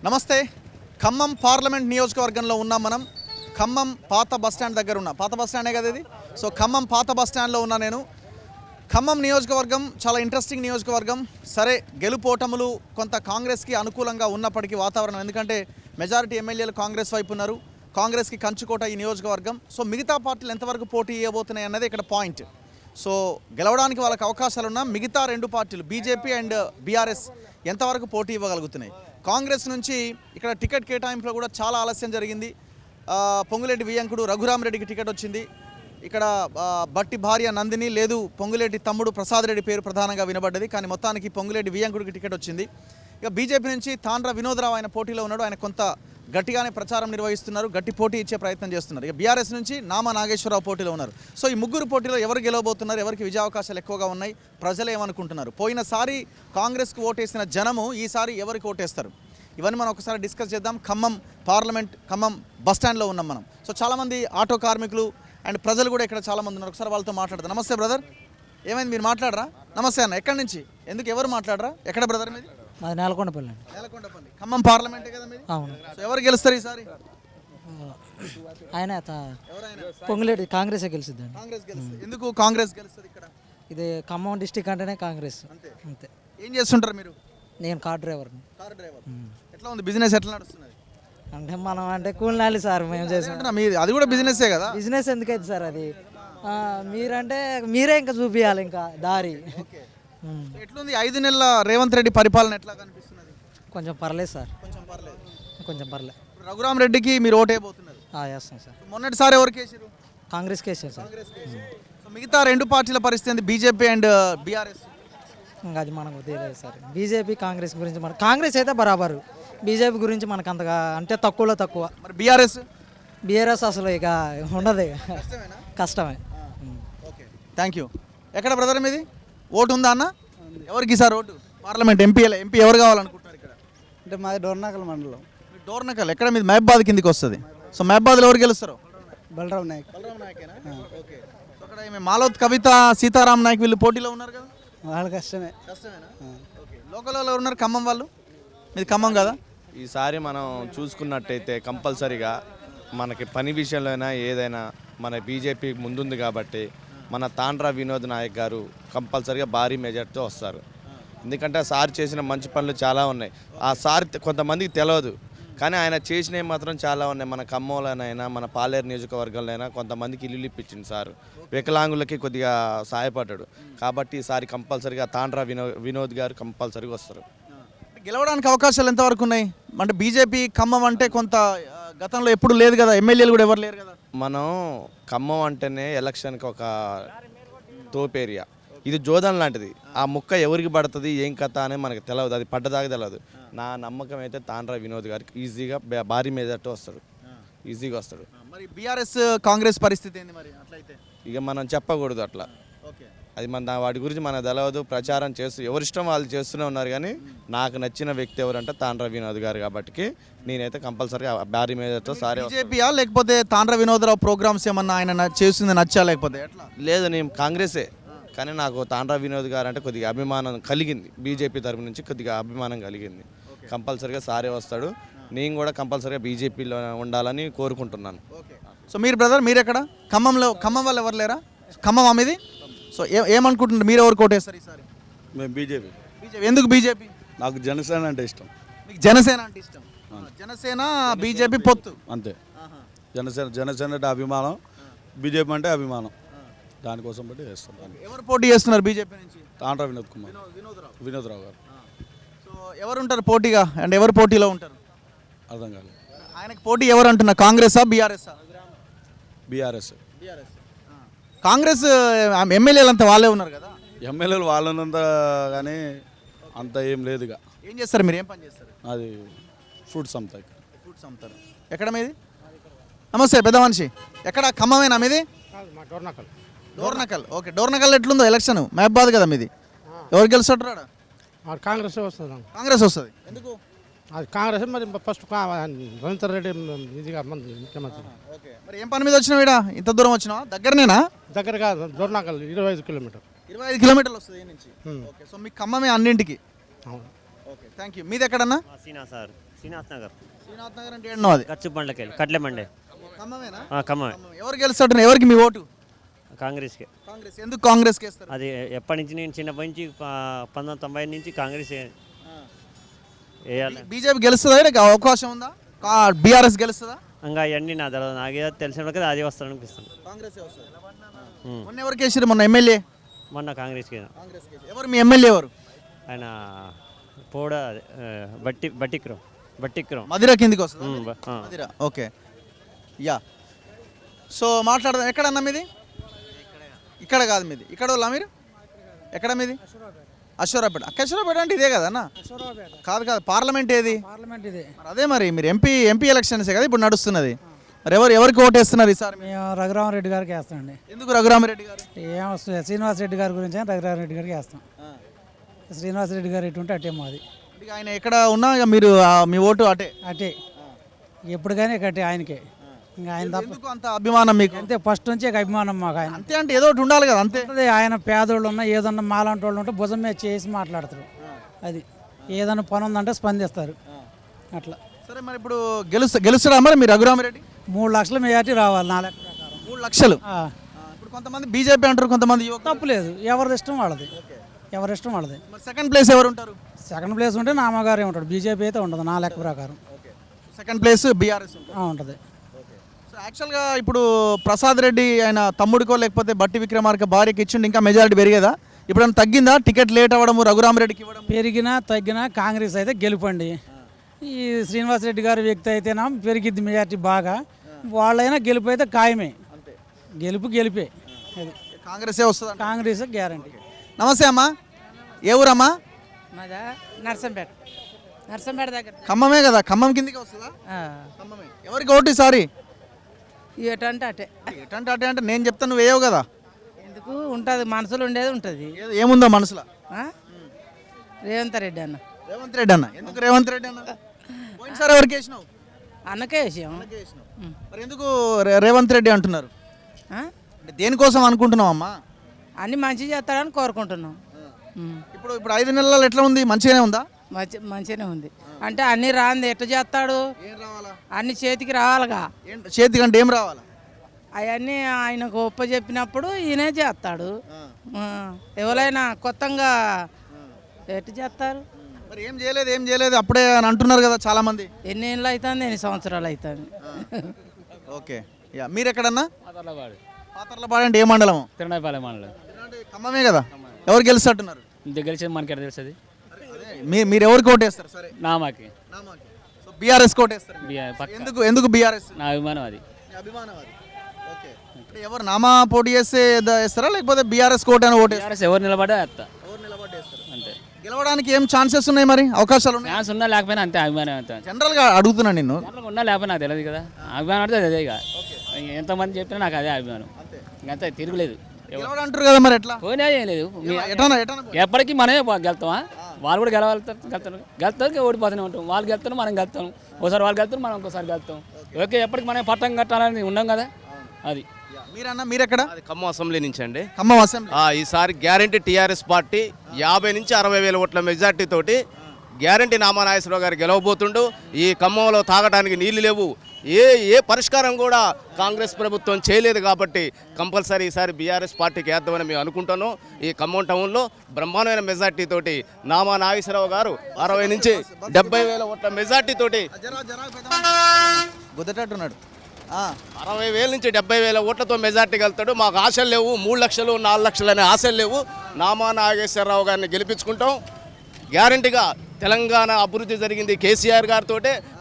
నమస్తే. ఖమ్మం పార్లమెంట్ నియోజకవర్గంలో ఉన్నాం మనం. ఖమ్మం పాత బస్టాండ్ దగ్గర ఉన్నా. పాత బస్టాండే కదా ఇది. సో ఖమ్మం పాత బస్టాండ్లో ఉన్నా నేను. ఖమ్మం నియోజకవర్గం చాలా ఇంట్రెస్టింగ్ నియోజకవర్గం. సరే, గెలుపోటములు కొంత కాంగ్రెస్కి అనుకూలంగా ఉన్నప్పటికీ వాతావరణం, ఎందుకంటే మెజారిటీ ఎమ్మెల్యేలు కాంగ్రెస్ వైపు ఉన్నారు. కాంగ్రెస్కి కంచుకోట ఈ నియోజకవర్గం. సో మిగతా పార్టీలు ఎంతవరకు పోటీ ఇవ్వబోతున్నాయి అన్నది ఇక్కడ పాయింట్. సో గెలవడానికి వాళ్ళకి అవకాశాలున్నా మిగతా రెండు పార్టీలు బీజేపీ అండ్ బీఆర్ఎస్ ఎంతవరకు పోటీ ఇవ్వగలుగుతున్నాయి. కాంగ్రెస్ నుంచి ఇక్కడ టికెట్ కేటాయింపులో కూడా చాలా ఆలస్యం జరిగింది. పొంగులేటి వియంకుడు రఘురామరెడ్డికి టికెట్ వచ్చింది. ఇక్కడ బట్టి భార్య నందిని లేదు, పొంగులేటి తమ్ముడు ప్రసాద్ రెడ్డి పేరు ప్రధానంగా వినబడ్డది. కానీ మొత్తానికి పొంగులేటి వియంకుడికి టికెట్ వచ్చింది. ఇక బీజేపీ నుంచి తాండ్ర వినోదరావు ఆయన పోటీలో ఉన్నాడు. ఆయన కొంత గట్టిగానే ప్రచారం నిర్వహిస్తున్నారు, గట్టి పోటీ ఇచ్చే ప్రయత్నం చేస్తున్నారు. ఇక బీఆర్ఎస్ నుంచి నామా నాగేశ్వరరావు పోటీలో ఉన్నారు. సో ఈ ముగ్గురు పోటీలో ఎవరు గెలవబోతున్నారు, ఎవరికి విజయావకాశాలు ఎక్కువగా ఉన్నాయి, ప్రజలు ఏమనుకుంటున్నారు, పోయినసారి కాంగ్రెస్కు ఓటేసిన జనము ఈసారి ఎవరికి ఓటేస్తారు, ఇవన్నీ మనం ఒకసారి డిస్కస్ చేద్దాం. ఖమ్మం పార్లమెంట్, ఖమ్మం బస్టాండ్లో ఉన్నాం మనం. సో చాలామంది ఆటో కార్మికులు అండ్ ప్రజలు కూడా ఇక్కడ చాలామంది ఉన్నారు. ఒకసారి వాళ్ళతో మాట్లాడతారు. నమస్తే బ్రదర్, ఏమైంది, మీరు మాట్లాడరా? నమస్తే అన్న, ఎక్కడి నుంచి, ఎందుకు, ఎవరు మాట్లాడరా, ఎక్కడ బ్రదర్ మీది? మాది నేలకొండపల్లి అండి. నేలకొండపల్లి. ఖమ్మం పార్లమెంటే కదా మీది? అవును. సో ఎవరు గెలుస్తారు ఈసారి? ఆయన పొంగులేటి కాంగ్రెస్ గెలిచిద్దండి. కాంగ్రెస్ గెలుస్తుంది. ఎందుకు కాంగ్రెస్ గెలుస్తుంది ఇక్కడ? ఇది ఖమ్మం డిస్టిక్ అంటేనే కాంగ్రెస్. అంతే. ఏం చేస్తుంటారు మీరు? నేను కార్ డ్రైవర్ని. Car driver. ఎట్లా ఉంది బిజినెస్, ఎట్లా నడుస్తున్నది? అంటే మనం అంటే కూలినాలి సార్, మేము చేసాం. అది కూడా బిజినెస్సే కదా. బిజినెస్ ఎందుకైతే సార్ అది, మీరంటే మీరే ఇంకా చూపించాలి ఇంకా దారి. ఎట్లుంది 5 నెలల రేవంత్ రెడ్డి పరిపాలన, ఎట్లా కనిపిస్తున్నది? కొంచెం పర్లేదు సార్, కొంచెం పర్లేదు. కొంచెం పర్లేదు. రఘురామ్ రెడ్డికి మీరు ఓటేయబోతున్నారు? వేస్తాం సార్. మొన్నటిసారి ఎవరికి వేసారు? కాంగ్రెస్కి వేసారు సార్. సో మిగతా రెండు పార్టీల పరిస్థితి, బీజేపీ అండ్ బీఆర్ఎస్? ఇంకా అది మనకు తెలియదు సార్. బీజేపీ కాంగ్రెస్ గురించి మన కాంగ్రెస్ అయితే బరాబరు, బీజేపీ గురించి మనకు అంతగా అంటే తక్కువలో తక్కువ. మరి బీఆర్ఎస్? బీఆర్ఎస్ అసలు ఇక ఉండదు, కష్టమే. Okay, thank you. ఎక్కడ బ్రదర్ మీది? ఓటు ఉందా అన్న? ఎవరికి సార్ ఓటు? పార్లమెంట్ ఎంపీ ఎవరు కావాలనుకుంటున్నారు ఇక్కడ? అంటే మాది డోర్నాకల్ మండలం. డోర్నకల్ ఎక్కడ మీది? మహబాద్ కిందికి వస్తుంది. సో మహబాద్లో ఎవరు గెలుస్తారు? బలరాం నాయక్. ఓకే. సో అక్కడ మాలోత్ కవిత, సీతారాం నాయక్ వీళ్ళు పోటీలో ఉన్నారు కదా. వాళ్ళ కష్టమే. కష్టమేనా? ఓకే. లోకల్ వాళ్ళు ఎవరు ఉన్నారు? ఖమ్మం వాళ్ళు. మీది ఖమ్మం కదా? ఈసారి మనం చూసుకున్నట్టయితే కంపల్సరీగా మనకి పని విషయంలో అయినా ఏదైనా మన బీజేపీ ముందుంది కాబట్టి మన తాండ్ర వినోద్ నాయక్ గారు కంపల్సరీగా భారీ మెజార్టీతో వస్తారు. ఎందుకంటే సార్ చేసిన మంచి పనులు చాలా ఉన్నాయి. ఆ సార్ కొంతమందికి తెలియదు, కానీ ఆయన చేసినవి మాత్రం చాలా ఉన్నాయి. మన ఖమ్మంలోనైనా మన పాలేరు నియోజకవర్గంలోనైనా కొంతమందికి ఇల్లు ఇప్పించింది సార్. వికలాంగులకి కొద్దిగా సహాయపడ్డాడు. కాబట్టి ఈసారి కంపల్సరీగా తాండ్ర వినోద్ గారు కంపల్సరీగా వస్తారు. గెలవడానికి అవకాశాలు ఎంతవరకు ఉన్నాయి? అంటే బీజేపీ ఖమ్మం అంటే కొంత గతంలో ఎప్పుడు లేదు కదా, ఎమ్మెల్యేలు కూడా ఎవరు లేరు కదా. మనం ఖమ్మం అంటేనే ఎలక్షన్కి ఒక తోపు ఏరియా. ఇది జోదన్ లాంటిది. ఆ ముక్క ఎవరికి పడుతుంది, ఏం కథ అని మనకు తెలియదు, అది పడ్డదాకా తెలియదు. నా నమ్మకం అయితే తాండ్ర వినోద్ గారికి ఈజీగా భారీ మెజార్టీ వస్తాడు, ఈజీగా వస్తాడు. మరి బీఆర్ఎస్ కాంగ్రెస్ పరిస్థితి ఏంది మరి అట్లయితే? ఇక మనం చెప్పకూడదు అట్లా. అది మన వాటి గురించి మనకు తెలియదు. ప్రచారం చేస్తూ ఎవరిష్టం వాళ్ళు చేస్తూనే ఉన్నారు. కానీ నాకు నచ్చిన వ్యక్తి ఎవరంటే తాండ్ర వినోద్ గారు కాబట్టి నేనైతే కంపల్సరీగా భారీ మెజార్టీతో సారీ. బీజేపీయా లేకపోతే తాండ్ర వినోదరావు ప్రోగ్రామ్స్ ఏమన్నా ఆయన చేసింది నచ్చా లేకపోతే ఎట్లా? లేదు, నేను కాంగ్రెసే, కానీ నాకు తాండ్ర వినోద్ గారు అంటే కొద్దిగా అభిమానం కలిగింది. బీజేపీ తరపు నుంచి కొద్దిగా అభిమానం కలిగింది. కంపల్సరీగా సారే వస్తాడు. నేను కూడా కంపల్సరీగా బీజేపీలో ఉండాలని కోరుకుంటున్నాను. సో మీరు బ్రదర్, మీరు ఎక్కడ? ఖమ్మం వాళ్ళు ఎవరు లేరా? ఖమ్మం మీది. సో ఏమనుకుంటున్నారు, మీరు ఎవరు కోటేస్తారు ఈసారి? మేము బీజేపీ. ఎందుకు బీజేపీ? నాకు జనసేన అంటే ఇష్టం. మీకు జనసేన అంటే ఇష్టం? జనసేన బీజేపీ పొత్తు అంతే. జనసేన అంటే అభిమానం, బీజేపీ అంటే అభిమానం, దానికోసం బట్టి వేస్తాం. ఎవరు పోటీ చేస్తున్నారు బీజేపీ నుంచి? తాండ్ర వినోదరావు గారు. సో ఎవరు ఉంటారు పోటీగా, అంటే ఎవరు పోటీలో ఉంటారు? అర్థం కాదు. ఆయనకు పోటీ ఎవరు అంటున్నా, కాంగ్రెసా బీఆర్ఎస్? బీఆర్ఎస్. కాంగ్రెస్ ఎమ్మెల్యేలు అంతా వాళ్ళే ఉన్నారు కదా. ఎమ్మెల్యేలు వాళ్ళనంత కానీ అంత ఏం లేదుగా. ఏం చేస్తారు మీరు, ఏం పని చేస్తారు? అది ఫ్రూట్స్ అమ్ముతాయి. ఫ్రూట్స్ అమ్ముతారు. ఎక్కడ మీది? నమస్తే పెద్ద మనిషి, ఎక్కడ? ఖమ్మమేనా మీది? డోర్నకల్. ఓకే. డోర్నకల్ ఎట్లుందో ఎలక్షన్? మహబాద్ కదా మీది. ఎవరు గెలుస్తాడు? కాంగ్రెస్ వస్తుంది. కాంగ్రెస్ వస్తుంది. ఎందుకు? అది కాంగ్రెస్ మరి ఫస్ట్ రేవంత్ రెడ్డి ఇదిగా ముఖ్యమంత్రి. ఓకే. మరి ఏం పని మీద వచ్చినావు ఈడ? ఇంత దూరం వచ్చినావా? దగ్గరనేనా? దగ్గర కాదు, డోర్నాకల్ 25 కిలోమీటర్. 25 కిలోమీటర్లు వస్తుంది నుంచి. ఓకే. సో మీకు ఖమ్మమే అన్నింటికి. అవును. Okay, thank you. మీది ఎక్కడన్నా? సీనా సార్. శ్రీనివాస్ నగర్ శ్రీనాథ్ నగర్ అంటే ఏంటో అది ఖర్చు బండ్లకి వెళ్ళి కట్లే మండే ఖమ్మమేనా ఖమ్మమే ఎవరు గెలుస్తాడు ఎవరికి మీ ఓటు కాంగ్రెస్కి. కాంగ్రెస్ ఎందుకు కాంగ్రెస్కి వేస్తారు అది ఎప్పటి నుంచి నేను చిన్నప్పటి నుంచి 1990 నుంచి కాంగ్రెస్ వేయాలి. బీజేపీ గెలుస్తుందా ఈడ అవకాశం ఉందా బీఆర్ఎస్ గెలుస్తుందా ఇంకా అవన్నీ నా తర్వాత నాకే తెలిసిన కదా అదే వస్తాను అనిపిస్తుంది. కాంగ్రెస్ మొన్న ఎవరికి వేసారు మొన్న ఎమ్మెల్యే మొన్న కాంగ్రెస్కి ఎవరు మీ ఎమ్మెల్యే ఎవరు ఆయన పోడ బట్టిక్రం మదిర కిందికి వస్తుంది మదిర ఓకే యా సో మాట్లాడదాం ఎక్కడన్నా మీది ఇక్కడ కాదు మీది ఇక్కడ వాళ్ళ మీరు ఎక్కడ మీది అశ్వరాపేట అశ్వరాపేట అంటే ఇదే కదా అన్న కాదు కాదు పార్లమెంట్ ఏది పార్లమెంట్ ఇదే మరి అదే మరి మీరు ఎంపీ ఎలక్షన్సే కదా ఇప్పుడు నడుస్తున్నది మరి ఎవరికి ఓటు వేస్తున్నారు ఈసారి మేము రఘురామరెడ్డి గారికి వేస్తామండి. ఎందుకు రఘురామరెడ్డి గారు ఏమొస్తుంది శ్రీనివాస్ రెడ్డి గారి గురించి రఘురామరెడ్డి గారికి వేస్తాం. శ్రీనివాస్ రెడ్డి గారు ఎటు ఉంటే అటే మాది. అంటే ఆయన ఎక్కడ ఉన్నా ఇక మీరు మీ ఓటు అటే అటే ఎప్పుడు కానీ కట్టే ఆయనకే. ఇంకా ఆయన తప్ప ఎందుకు అంత అభిమానం మీకు అంతే ఫస్ట్ నుంచి అభిమానం మాకు ఆయన. అంతే అంటే ఏదో ఒకటి ఉండాలి కదా అంతే అదే ఆయన పేదోళ్ళు ఉన్నా ఏదన్నా మాలాంటి వాళ్ళు ఉంటే భుజం మీద చేసి మాట్లాడతారు. అది ఏదన్నా పని ఉందంటే స్పందిస్తారు అట్లా. సరే మరి ఇప్పుడు గెలుస్తాడా మరి మీరు రఘురామరెడ్డి 3 లక్షల మెజార్టీ రావాలి నా లెక్క ప్రకారం. 3 లక్షలు ఆ, ఇప్పుడు కొంతమంది బీజేపీ అంటారు కొంతమంది యువకులు. తప్పులేదు, ఎవరి ఇష్టం వాళ్ళది. ఎవరి ఇష్టం వాళ్ళది. మరి సెకండ్ ప్లేస్ ఎవరు ఉంటారు సెకండ్ ప్లేస్ ఉంటే నామగారే ఉంటాడు. బీజేపీ అయితే ఉండదు నా లెక్క ప్రకారం. సెకండ్ ప్లేస్ బీఆర్ఎస్ ఉంటుంది. సో యాక్చువల్గా ఇప్పుడు ప్రసాద్ రెడ్డి ఆయన తమ్ముడికో లేకపోతే బట్టి విక్రమార్క భార్యకి ఇచ్చిండి ఇంకా మెజారిటీ పెరిగేదా ఇప్పుడు తగ్గిందా టికెట్ లేట్ అవ్వడము రఘురామరెడ్డికి ఇవ్వడం పెరిగినా తగ్గినా కాంగ్రెస్ అయితే గెలుపండి. ఈ శ్రీనివాస్ రెడ్డి గారి వ్యక్తి అయితేనా పెరిగిద్ది మెజార్టీ బాగా. వాళ్ళైనా గెలుపు అయితే ఖాయమే. గెలిపే అది కాంగ్రెసే వస్తుంది కాంగ్రెస్ గ్యారంటీ. నమస్తే అమ్మా ఏ ఊరమ్మా మాదా నర్సంపేట దగ్గర. ఖమ్మమే కదా ఖమ్మం కిందికి వస్తుందా ఖమ్మమే ఎవరికి ఓటు ఈసారి ఎటంటే అటే ఎటంటే అటే అంటే నేను చెప్తాను నువ్వు వేయవు కదా ఎందుకు ఉంటుంది మనసులో ఉండేది ఉంటుంది. ఏముందో మనసులో రేవంత్ రెడ్డి అన్న. రేవంత్ రెడ్డి అన్న ఎందుకు రేవంత్ రెడ్డి అన్న పోయినసారి ఎవరికి వేసినావు అన్నకే విషయం మరి ఎందుకు రేవంత్ రెడ్డి అంటున్నారు అంటే దేనికోసం అనుకుంటున్నావు అమ్మా అన్ని మంచి చేస్తాడని కోరుకుంటున్నాం. ఇప్పుడు 5 నెలల్లో ఎట్లా ఉంది మంచిగానే ఉందా మంచిగానే ఉంది అంటే అన్ని రాంది ఎట్లా చేస్తాడు ఏం రావాలా అన్ని చేతికి రావాలిగా. చేతికి అంటే ఏం రావాలా అవన్నీ ఆయనకు ఒప్ప చెప్పినప్పుడు ఈయనే చేస్తాడు. ఎవరైనా కొత్తగా ఎట్లా చేస్తారు మరి ఏం చేయలేదు అప్పుడే అని అంటున్నారు కదా చాలా మంది. ఎన్ని ఏళ్ళు అవుతుంది ఎన్ని సంవత్సరాలు అవుతుంది. ఓకే యా మీరు ఎక్కడన్నా పాతర్లపాడు అంటే ఏ మండలం తిరునాయపాలెం మండలం ఖమ్మమే కదా ఎవరు గెలుస్తున్నారు గెలిచేది మనకి ఎక్కడ తెలుస్తుంది మీరు ఎవరికి ఓటేస్తారు సరే నామాకి సో బీఆర్ఎస్ కోటేస్తారు ఎందుకు బీఆర్ఎస్ నా అభిమానం అది అభిమానం అది ఓకే అంటే ఎవరు నామా పోటీ చేస్తే వేస్తారా లేకపోతే బీఆర్ఎస్ కోట అని ఓటేస్తారు ఎవరు నిలబడే వేస్తా ఎవరు నిలబడేస్తారు అంతే గెలవడానికి ఏం ఛాన్సెస్ ఉన్నాయి మరి అవకాశాలు ఉన్నాయి ఛాన్స్ ఉన్నా లేకపోయినా అంతే అభిమానం అంతే జనరల్గా అడుగుతున్నా నిన్ను ఉన్నా లేకపోతే నాకు తెలియదు కదా అభిమానం అంటే అదే ఇక ఎంతమంది చెప్పినా నాకు అదే అభిమానం ఇంకంతే తిరుగులేదు గెలవడం అంటారు కదా మరి ఎట్లా పోయినా ఏం లేదు ఎట్లా ఎప్పటికీ మనమే గెలుతామా వాళ్ళు కూడా గెలుతారు ఓడిపోతూనే ఉంటాం. వాళ్ళు గెలుతారు మనం గెలుతాం, ఒకసారి వాళ్ళు గెలుతారు మనం ఇంకోసారి గెలుతాం. ఓకే ఎప్పటికి మనం పట్టం కట్టాలని ఉన్నాం కదా అది. మీరెక్కడ అది ఖమ్మం అసెంబ్లీ నుంచి అండి. ఖమ్మం అసెంబ్లీ ఈసారి గ్యారంటీ టీఆర్ఎస్ పార్టీ 50 నుంచి 60 వేల ఓట్ల మెజార్టీ తోటి గ్యారంటీ నామా నాగేశ్వరరావు గారు గెలవబోతుండు. ఈ ఖమ్మంలో తాగడానికి నీళ్లు లేవు, ఏ పరిష్కారం కూడా కాంగ్రెస్ ప్రభుత్వం చేయలేదు కాబట్టి కంపల్సరీ ఈసారి బీఆర్ఎస్ పార్టీకి వేద్దామని మేము అనుకుంటున్నాం. ఈ ఖమ్మం టౌన్లో బ్రహ్మాండమైన మెజార్టీ తోటి నామా నాగేశ్వరరావు గారు 60 నుంచి 70 వేల ఓట్ల మెజార్టీ తోటి గుద్దటట్టున్నాడు 60 వేల నుంచి 70 వేల ఓట్లతో మెజార్టీకి వెళ్తాడు. మాకు ఆశలు లేవు, 3 లక్షలు 4 లక్షలు అనే ఆశలు లేవు. నామా నాగేశ్వరరావు గారిని గెలిపించుకుంటాం. గ్యారంటీగా తెలంగాణ అభివృద్ధి జరిగింది కేసీఆర్ గారితో.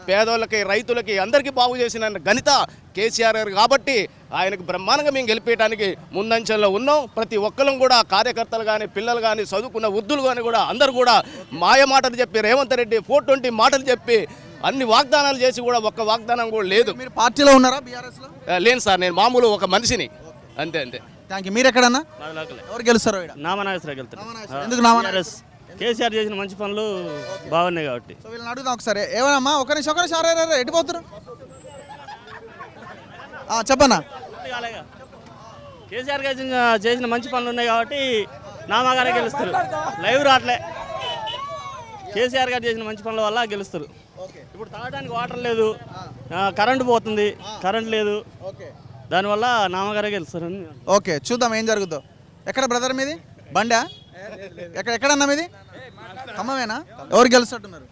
పేదోళ్ళకి రైతులకి అందరికీ బాగు చేసిన ఘనత కేసీఆర్ గారు కాబట్టి ఆయనకు బ్రహ్మాండంగా మేము గెలిపేయడానికి ముందంచెల్లో ఉన్నాం. ప్రతి ఒక్కరం కూడా కార్యకర్తలు కానీ పిల్లలు కానీ చదువుకున్న వృద్ధులు కానీ కూడా అందరూ కూడా మాయ మాటలు చెప్పి రేవంత్ రెడ్డి 420 మాటలు చెప్పి అన్ని వాగ్దానాలు చేసి కూడా ఒక్క వాగ్దానం కూడా లేదు. మీరు పార్టీలో ఉన్నారా బీఆర్ఎస్ లో? లేను సార్, నేను మామూలు ఒక మనిషిని అంతే. Thank you. మీరు ఎక్కడన్నా ఎవరు గెలుస్తారో నామనాగేశ్వరరావు వెళ్తారు. ఎందుకు నామనాగేశ్వరరావు? కేసీఆర్ చేసిన మంచి పనులు బాగున్నాయి కాబట్టి. సో వీళ్ళని అడుగుదాం ఒకసారి. ఏమన్నా ఒక నిమిషం ఎట్టిపోతారు చెప్పన్నా. కేసీఆర్ చేసిన మంచి పనులు ఉన్నాయి కాబట్టి నామాగారే గెలుస్తారు. లైవ్ రావట్లే. కేసీఆర్ గారు చేసిన మంచి పనుల వల్ల గెలుస్తారు. ఓకే ఇప్పుడు తాగడానికి వాటర్ లేదు, కరెంట్ పోతుంది, కరెంట్ లేదు. ఓకే దానివల్ల నామగారే గెలుస్తారని. ఓకే చూద్దాం ఏం జరుగుతుందో. ఎక్కడ బ్రదర్ మీది బండా? ఎక్కడన్నా మీది ఖమ్మమేనా? ఎవరు గెలుస్తున్నారు?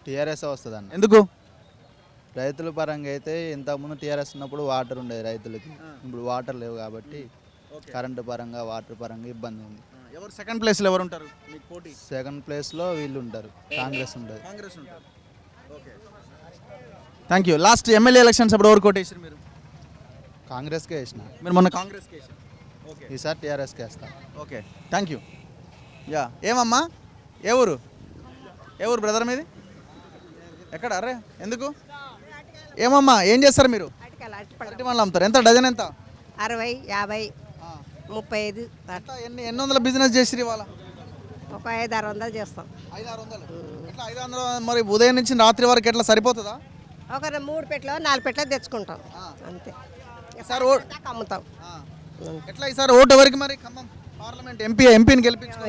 టీఆర్ఎస్ వస్తుందన్న. ఎందుకు? రైతుల పరంగా అయితే ఇంతకుముందు టీఆర్ఎస్ ఉన్నప్పుడు వాటర్ ఉండేది రైతులకి, ఇప్పుడు వాటర్ లేవు కాబట్టి కరెంటు పరంగా వాటర్ పరంగా ఇబ్బంది ఉంది. ఎవరు సెకండ్ ప్లేస్లో ఎవరు ఉంటారు మీకు పోటీ? సెకండ్ ప్లేస్లో వీళ్ళు ఉంటారు, కాంగ్రెస్ ఉంటుంది. కాంగ్రెస్ ఉంటారు. Okay thank you. Last MLA elections అప్పుడు ఎవరు కోటేసారు మీరు? కాంగ్రెస్కే వేసిన, మీరు మొన్న కాంగ్రెస్కి వేసారు. ఓకే ఈసారి టీఆర్ఎస్కి వేస్తా. Okay thank you. యా ఏమమ్మా ఏ ఊరు బ్రదర్ మీది? ఎక్కడ? అరే ఎందుకు? ఏమమ్మా ఏం చేస్తారు మీరు? అరటి పండ్లు అమ్ముతారు. ఎంత డజన్ ఎంత? 60, 50, 35 ఎన్ని వందల బిజినెస్ చేసిరు ఇవాళ? ఒక 500-600 చేస్తాం. 500-600 ఎట్లా? 500 మరి ఉదయం నుంచి రాత్రి వరకు ఎట్లా సరిపోతుందా? ఒక 3 పెట్టలో 4 పెట్టలో తెచ్చుకుంటాం అంతే. ఈసారి అమ్ముతాం. ఎట్లా ఈసారి ఓటు ఎవరికి మరి? ఖమ్మం పార్లమెంట్ ఎంపీని గెలిపించుకో.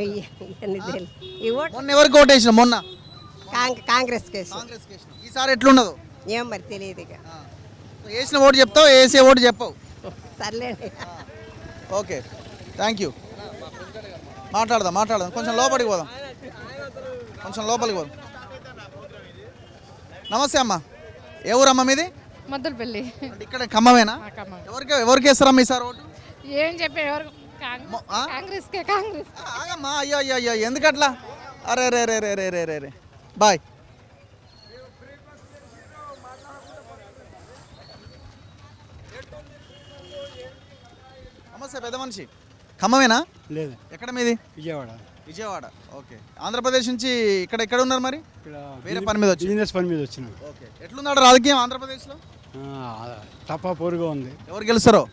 మొన్న ఎవరికి ఓటు వేసిన? మొన్న కాంగ్రెస్ కేసు. కాంగ్రెస్ వేసిన. ఈసారి ఎట్లున్నదో ఏం మరి తెలియదు. ఇక వేసిన ఓటు చెప్తావు, వేసే ఓటు చెప్పవు. సర్లేండి. Okay thank you. మాట్లాడదాం కొంచెం లోపలికి పోదాం. నమస్తే అమ్మా. ఏ ఊరమ్మా మీది? మద్దలపల్లి. అంటే ఇక్కడ ఖమ్మమేనా? ఎవరికి వేస్తారమ్మా ఈసారి ఓటు? ఏం చెప్పే ఎవరు? కాంగ్రెస్. ఆగమ్మా. అయ్యో ఎందుకట్లా? అరే రే రే రే రే రే రే రే బాయ్. నమస్తే పెద్ద మనిషి. ఖమ్మమేనా? లేదు, ఎక్కడ మీది? విజయవాడ. ఓకే ఆంధ్రప్రదేశ్ నుంచి ఎక్కడ ఉన్నారు మరి? వేరే పని మీద వచ్చి? బిజినెస్ పని మీద వచ్చిన. ఓకే ఎట్లున్నాడు రాజకీయం ఆంధ్రప్రదేశ్లో? తప్ప పోరుగా ఉంది. ఎవరు గెలుస్తారో?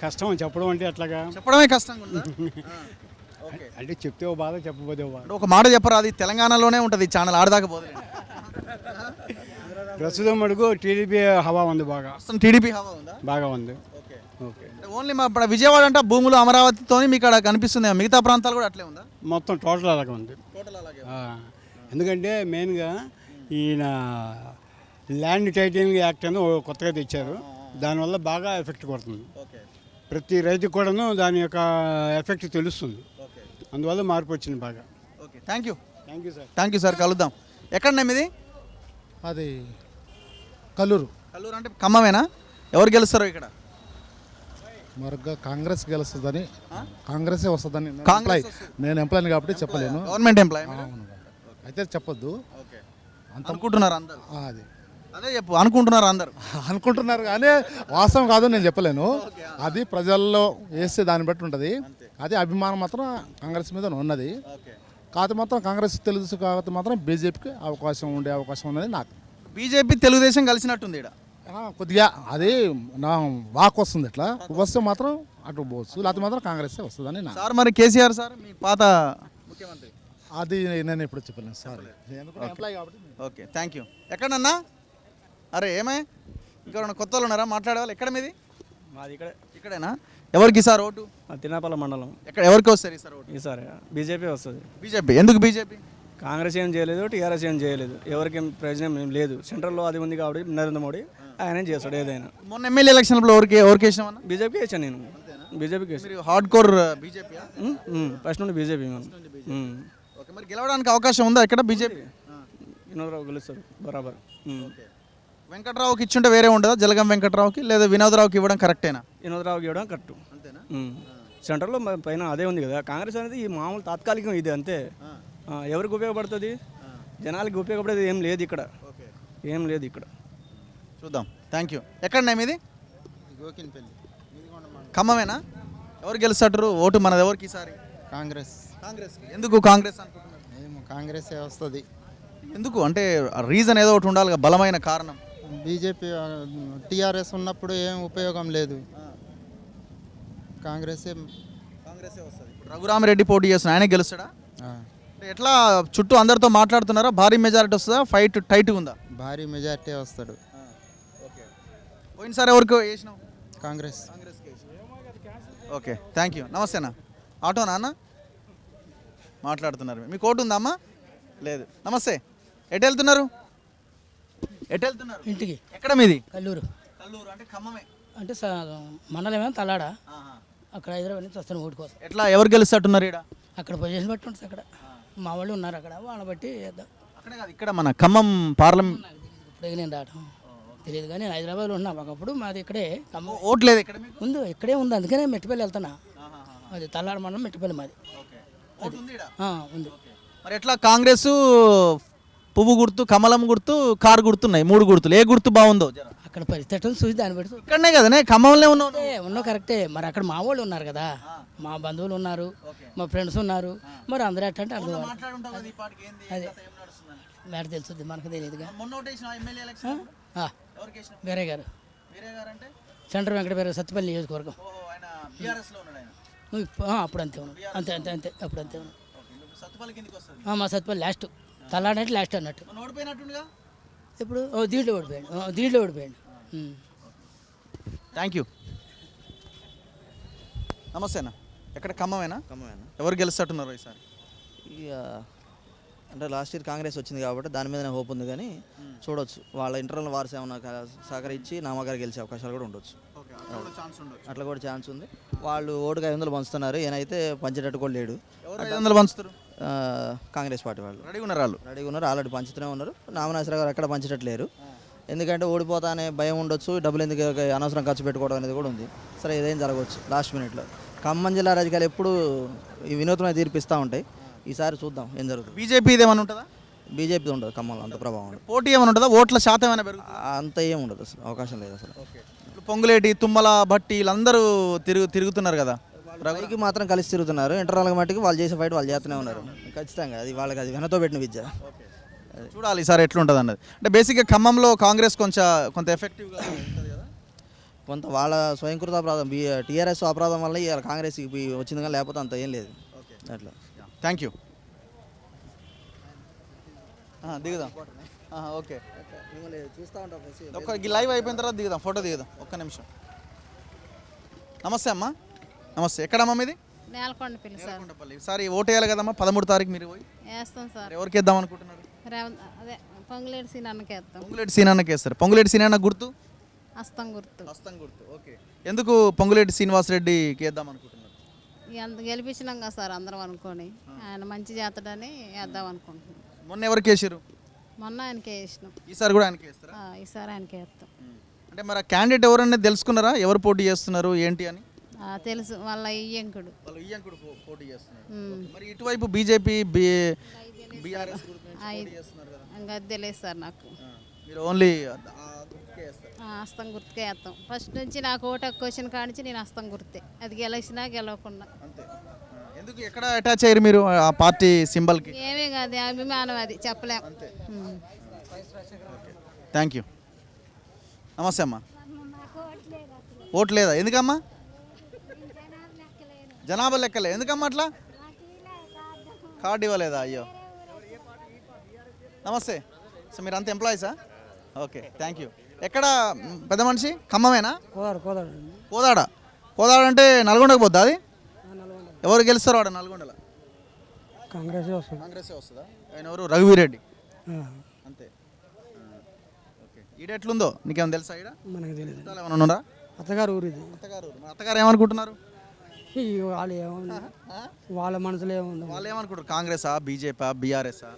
కష్టం చెప్పడం అంటే అట్లాగా చెప్పడమే కష్టంగా ఉందా? అంటే చెప్తే ఓ బాధ, చెప్పబోతే ఓ బాధ. ఒక మాట చెప్పరా, అది తెలంగాణలోనే ఉంటుంది ఈ ఛానల్, ఆడదాకా పోతుంది. ప్రస్తుతం మటుకు టీడీపీ హవా ఉంది, బాగా టీడీపీ హవా ఉందా? బాగా ఉంది. ఓకే ఓన్లీ మా విజయవాడ అంటే భూములు అమరావతితో మీకు అక్కడ కనిపిస్తుంది, మిగతా ప్రాంతాలు కూడా అట్లే ఉందా? మొత్తం టోటల్ అలాగే ఉంది. ఎందుకంటే మెయిన్గా ఈయన ల్యాండ్ టైటిలింగ్ యాక్ట్ అని కొత్తగా తెచ్చారు, దానివల్ల బాగా ఎఫెక్ట్ కొడుతుంది. ప్రతి రైతుకు కూడాను దాని యొక్క ఎఫెక్ట్ తెలుస్తుంది, అందువల్ల మార్పు వచ్చింది బాగా. Okay thank you sir. Thank you sir. కలుద్దాం. ఎక్కడన్నా మీది? అది కల్లూరు. కల్లూరు అంటే ఖమ్మమేనా? ఎవరు గెలుస్తారో ఇక్కడ? మరొక కాంగ్రెస్ గెలుస్తుందని, కాంగ్రెస్ వస్తుందని. కాంగ్రెస్ నేను ఎంప్లాయ్ కాబట్టి చెప్పలేను. గవర్నమెంట్ ఎంప్లాయ్ అయితే చెప్పొద్దు. అంత అనుకుంటున్నారు అందరు. అది అదే చెప్పు, అనుకుంటున్నారు అందరు. అనుకుంటున్నారు కానీ వాస్తవం కాదు, నేను చెప్పలేను. అది ప్రజల్లో వేస్తే దాన్ని బట్టి ఉంటుంది. అది అభిమానం మాత్రం కాంగ్రెస్ మీద ఉన్నది. కాకపోతే మాత్రం కాంగ్రెస్ తెలుసు, కాకపోతే మాత్రం బీజేపీకి ఉండే అవకాశం ఉన్నది నాకు. బీజేపీ తెలుగుదేశం కలిసినట్టుంది ఇక్కడ కొద్దిగా. అది నా వాక్ వస్తుంది, ఇట్లా వస్తే మాత్రం అటు పోవచ్చు, లేకపోతే మాత్రం కాంగ్రెస్ వస్తుందని నా. సార్ మరి కేసీఆర్ సార్ మీ పాత ముఖ్యమంత్రి, అది నేను ఎప్పుడు చెప్పలేను సారీ. ఎంప్లాయ్ కాబట్టి. Okay thank you. ఎక్కడన్నా? అరే ఏమే ఇంకా కొత్త వాళ్ళు ఉన్నారా మాట్లాడేవాళ్ళు? ఎక్కడ మీది? మాది ఇక్కడేనా? ఎవరికి సార్ ఓటు? తినాపల్ల మండలం. ఎక్కడ ఎవరికి వస్తారు ఈసారి ఓటు? ఈసారి బీజేపీ వస్తుంది. బీజేపీ. ఎందుకు బీజేపీ? కాంగ్రెస్ ఏం చేయలేదు, టీఆర్ఎస్ ఏం చేయలేదు, ఎవరికి ఏం ప్రయోజనం ఏం లేదు. సెంట్రల్లో అది ఉంది కాబట్టి నరేంద్ర మోడీ ఆయన చేస్తాడు ఏదైనా. మొన్న ఎమ్మెల్యే ఎలక్షన్లో ఎవరికి వేసినామన్నా? బీజేపీకి వేసాను నేను. బీజేపీకి వేసాను. మీరు హార్డ్ కోర్ బీజేపీ? ఫస్ట్ నుండి బీజేపీ. ఓకే మరి గెలవడానికి అవకాశం ఉందా ఇక్కడ బీజేపీ? వినోదరావు గెలుస్తారు బరాబర్. వెంకట్రావుకి ఇచ్చుంటే వేరే ఉండదా? జలగం వెంకట్రావుకి లేదా వినోదరావుకి ఇవ్వడం కరెక్టేనా? వినోదరావుకి ఇవ్వడం కరెక్ట్. సెంటర్లో పైన అదే ఉంది కదా. కాంగ్రెస్ అనేది ఈ మామూలు తాత్కాలికం ఇది అంతే. ఎవరికి ఉపయోగపడుతుంది? జనాలకి ఉపయోగపడేది ఏం లేదు ఇక్కడ, ఏం లేదు ఇక్కడ. చూద్దాం. Thank you. ఎక్కడన్నా మీది? ఖమ్మమేనా? ఎవరు గెలుస్తారు ఓటు మనది ఎవరికి ఈసారి? కాంగ్రెస్. కాంగ్రెస్. ఎందుకు కాంగ్రెస్ అనుకుంటున్నారు? కాంగ్రెస్ వస్తుంది. ఎందుకు అంటే రీజన్ ఏదో ఒకటి ఉండాలి, బలమైన కారణం. బీజేపీ టీఆర్ఎస్ ఉన్నప్పుడు ఏం ఉపయోగం లేదు, కాంగ్రెసే వస్తుంది. రఘురామరెడ్డి పోటీ చేస్తున్నా, ఆయన గెలుస్తాడా? ఎట్లా చుట్టూ అందరితో మాట్లాడుతున్నారా? భారీ మెజారిటీ వస్తుందా? ఫైట్ టైట్గా ఉందా? భారీ మెజారిటీ వస్తాడు. పోయినసారి ఎవరికి వేసినావు? కాంగ్రెస్. Okay thank you. నమస్తే అన్న. ఆటోనా అన్న? మాట్లాడుతున్నారు. మీకు ఓటు ఉందా అమ్మా? లేదు. నమస్తే. ఎటు వెళ్తున్నారు? ఎటు వెళ్తున్నారు? ఇంటికి ఎక్కడ మీది? కల్లూరు కల్లూరు అంటే ఖమ్మమే. అంటే మండలమేమో తలాడ, అక్కడ హైదరాబాద్ నుంచి వస్తాను ఓటు కోసం. ఎట్లా ఎవరు గెలుస్తున్నారు ఇక్కడ? అక్కడ పొజిషన్ బట్టి ఉంటుంది. అక్కడ మా వాళ్ళు ఉన్నారు, అక్కడ వాళ్ళని బట్టి వేద్దాం. అక్కడే కాదు, ఇక్కడ మన ఖమ్మం పార్లమెంట్. ఇప్పుడే నేను రావటం తెలియదు, కానీ నేను హైదరాబాద్లో ఉన్నా. ఒకప్పుడు మాది ఇక్కడే ఖమ్మం ఓటు లేదు ఇక్కడ మీకు? ఉంది, ఇక్కడే ఉంది. అందుకనే మెట్టిపల్లి వెళ్తున్నా. అది తల్లాడ మండలం మెట్టిపల్లి మాది. ఓటు ఉంది ఈడ? ఉంది. మరి ఎట్లా కాంగ్రెస్ పువ్వు గుర్తు, కమలం గుర్తు, కారు గుర్తున్నాయి, 3 గుర్తులు. ఏ గుర్తు బాగుందో జర. అక్కడ పరిస్థితులను చూసి దాన్ని బట్టి ఇక్కడనే కదనే, ఖమ్మంలో ఉన్నావు. ఉన్నావు కరెక్టే. మరి అక్కడ మా వాళ్ళు ఉన్నారు కదా, మా బంధువులు ఉన్నారు, మా ఫ్రెండ్స్ ఉన్నారు. మరి అందరూ ఎట్టంటే అందరూ అదే మేడ తెలుస్తుంది, మనకు తెలియదుగా. వేరే గారు సెంటర్ వెంకటపేరు సత్తుపల్లి నియోజకవర్గం. అప్పుడు అంతే ఉన్నాం, అంతే అంతే అంతే అప్పుడు అంతే ఉన్నాం. మా సత్తుపల్లి లాస్ట్, తల్లాడంటే లాస్ట్ అన్నట్టు. ఇప్పుడు దీంట్లో ఓడిపోయాడు. Thank you. నమస్తే అన్న. ఎక్కడ ఖమ్మమేనా? ఖమ్మమేనా. ఎవరు గెలుస్తున్నారు ఈసారి? ఇక అంటే లాస్ట్ ఇయర్ కాంగ్రెస్ వచ్చింది కాబట్టి దాని మీదనే హోప్ ఉంది, కానీ చూడొచ్చు వాళ్ళ ఇంటర్నల్ వార్స్ ఏమైనా సహకరించి నామగారు గెలిచే అవకాశాలు కూడా ఉండొచ్చు. అట్లా కూడా ఛాన్స్ ఉంది. వాళ్ళు ఓటుకు 500 పంచుతున్నారు, ఈయనైతే పంచేటట్టు కూడా లేడు. 500 పంచుతారు? కాంగ్రెస్ పార్టీ వాళ్ళు రెడీగా ఉన్నారు, ఆల్రెడీ పంచుతూనే ఉన్నారు. నామనాశ్వర గారు ఎక్కడ పంచేటట్లేరు, ఎందుకంటే ఓడిపోతా అనే భయం ఉండొచ్చు. డబ్బులు ఎందుకు అనవసరం ఖర్చు పెట్టుకోవడం అనేది కూడా ఉంది. సరే ఏదైనా జరగవచ్చు లాస్ట్ మినిట్లో. ఖమ్మం జిల్లా రాజకీయాలు ఎప్పుడు ఈ వినూత్నమైన తీర్పిస్తూ ఉంటాయి. ఈసారి చూద్దాం ఏం జరుగుతుంది. బీజేపీ ఏమైనా ఉంటుందా? బీజేపీ ఉండదు ఖమ్మంలో, అంత ప్రభావం ఉండదు. పోటీ ఏమైనా ఉంటుందా? ఓట్ల శాతం ఏమైనా పెరుగుతుంది? అంత ఏం ఉండదు, అసలు అవకాశం లేదు అసలు. పొంగులేటి, తుమ్మల, భట్టి వీళ్ళందరూ తిరుగుతున్నారు కదా, రవికి మాత్రం కలిసి తిరుగుతున్నారు. ఇంటర్నల్ మట్టికి వాళ్ళు చేసే ఫైట్ వాళ్ళు చేస్తూనే ఉన్నారు. ఖచ్చితంగా అది వాళ్ళకి అది వెనతో పెట్టిన విద్య. చూడాలి ఈసారి ఎట్లుంటుంది అన్నది. అంటే బేసిక్గా ఖమ్మంలో కాంగ్రెస్ కొంత ఎఫెక్టివ్గా ఉంటుంది కదా, కొంత వాళ్ళ స్వయంకృత అపరాధం, టీఆర్ఎస్ అపరాధం వల్ల ఇవాళ కాంగ్రెస్ వచ్చింది, కానీ లేకపోతే అంత ఏం లేదు అట్లా. Thank you. దిగుదాం. ఓకే, చూస్తూ ఉంటాం. ఒక లైవ్ అయిపోయిన తర్వాత దిగుదాం, ఫోటో దిగుదాం. ఒక్క నిమిషం. నమస్తే అమ్మా. నమస్తే. ఎక్కడమ్మా మీది? నేలకొండపల్లి సార్. ఈసారి ఓటు వేయాలి కదమ్మా, 13 తారీఖు మీరు పోయి. వేస్తాం సార్. ఎవరికి వేద్దాం అనుకుంటున్నారు? అదే పొంగులేటి సీనాన్నకి వేస్తాం. పొంగులేటి సీనాన్నకి వేస్తారు. పొంగులేటి సీనాన్న గుర్తు? హస్తం గుర్తు. హస్తం గుర్తు. ఓకే. ఎందుకు పొంగులేటి శ్రీనివాసరెడ్డికి వేద్దాం అనుకుంటున్నారు? ఎంత గెలిపించినాం కదా సార్ అందరం అనుకొని, ఆయన మంచి చేతడని వేద్దాం అనుకుంటున్నాం. మొన్న ఎవరికి వేసారు? మొన్న ఆయనకే వేసినాం. ఈసారి కూడా ఆయనకి వేస్తారా? ఈసారి ఆయనకే వేస్తాం. అంటే మరి క్యాండిడేట్ ఎవరన్నా తెలుసుకున్నారా, ఎవరు పోటీ చేస్తున్నారు ఏంటి అని? తెలుసు, వాళ్ళ ఇయ్యంకుడు పోటీ చేస్తున్నారు. మరి ఇటువైపు బీజేపీ, బీఆర్ఎస్ ఇంకా తెలియదు సార్ నాకు. మీరు ఓన్లీ హస్తం గుర్తుకే వేస్తాం. ఫస్ట్ నుంచి నాకు ఓటు హక్కు వచ్చిన కాడి నుంచి నేను హస్తం గుర్తే, అది గెలిచినా గెలవకుండా. ఎందుకు, ఎక్కడ అటాచ్ అయ్యారు మీరు ఆ పార్టీ సింబల్కి? ఏమీ కాదు, అభిమానం, అది చెప్పలేం. Thank you. నమస్తే అమ్మా. ఓటు లేదా? ఎందుకమ్మా? జనాభా లెక్కలే. ఎందుకమ్మా అట్లా? కార్డు ఇవ్వలేదా? అయ్యో. నమస్తే. సో మీరు అంత ఎంప్లాయీసా? Okay, thank you. ఎక్కడ పెద్ద మనిషి? ఖమ్మమేనా? కోదాడ అంటే నల్గొండకు పోద్దా అది? ఎవరు గెలుస్తారు వాడు నల్గొండలో? కాంగ్రెసే వస్తుందా? ఆయన ఎవరు? రఘువీరెడ్డి. అంతే. ఓకే. ఈడ ఎట్లుందో నీకేమైనా తెలుసా? ఈడ మనకు తెలియదు. ఏమైనా ఉన్నారా? అత్తగారు ఊరు ఇది. అత్తగారు ఏమనుకుంటున్నారు? వాళ్ళు ఏమన్నా వాళ్ళ మనసులో ఏముంది, వాళ్ళు ఏమనుకుంటారు? కాంగ్రెసా, బీజేపీ, బీఆర్ఎస్ఆ?